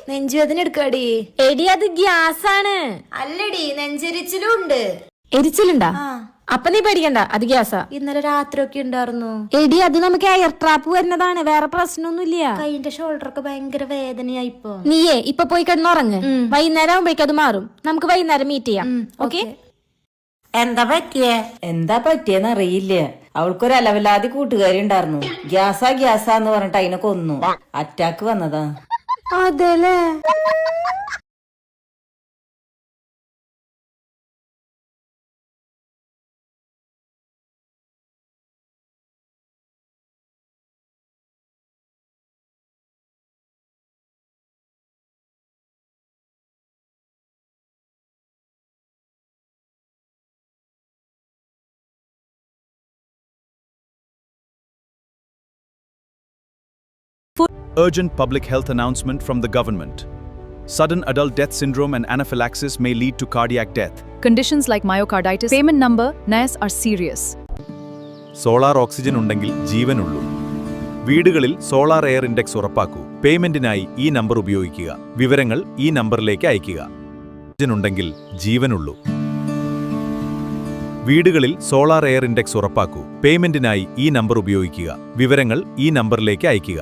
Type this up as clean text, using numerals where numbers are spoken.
നെഞ്ചുവേദന എടുക്കാടി. എടി അത് ഗ്യാസ് ആണ്. അല്ലടി, നെഞ്ചെരിച്ചിലും ഉണ്ട്. എരിച്ചിലുണ്ടാ? അപ്പൊ നീ പേടിക്കണ്ട, അത് ഗ്യാസാ. ഇന്നലെ രാത്രി ഒക്കെ ഉണ്ടായിരുന്നു. എടി അത് നമുക്ക് എയർ ട്രാപ്പ് വരുന്നതാണ്, വേറെ പ്രശ്നമൊന്നുമില്ല. കൈന്റെ ഷോൾഡറൊക്കെ ഭയങ്കര വേദനയായി ഇപ്പൊ. നീയേ ഇപ്പൊ പോയി കിടന്നുറങ്ങ്, വൈകുന്നേരം ആവുമ്പോഴേക്കും അത് മാറും. നമുക്ക് വൈകുന്നേരം മീറ്റ് ചെയ്യാം. ഓക്കെ? എന്താ പറ്റിയെന്ന് അറിയില്ല. അവൾക്കൊരു അലവലാതി കൂട്ടുകാരി ഉണ്ടായിരുന്നു. ഗ്യാസാന്ന് പറഞ്ഞിട്ട് അതിനെ കൊന്നു. അറ്റാക്ക് വന്നതാ. അതല്ലേ? Urgent public health announcement from the government. Sudden adult death syndrome and anaphylaxis may lead to cardiac death. Conditions like myocarditis, payment number, NAS are serious. Solar oxygen ഉണ്ടെങ്കിൽ ജീവനുള്ളൂ. വീടുകളിൽ സോളാർ എയർ ഇൻഡെക്സ് ഉറപ്പാക്കൂ. പേയ്മെന്റിനായി ഈ number ഉപയോഗിക്കുക. വിവരങ്ങൾ ഈ നമ്പറിലേക്ക് അയയ്ക്കുക. Oxygen ഉണ്ടെങ്കിൽ ജീവനുള്ളൂ. വീടുകളിൽ സോളാർ എയർ ഇൻഡെക്സ് ഉറപ്പാക്കൂ. പേയ്മെന്റിനായി ഈ നമ്പർ ഉപയോഗിക്കുക. വിവരങ്ങൾ ഈ നമ്പറിലേക്ക് അയയ്ക്കുക.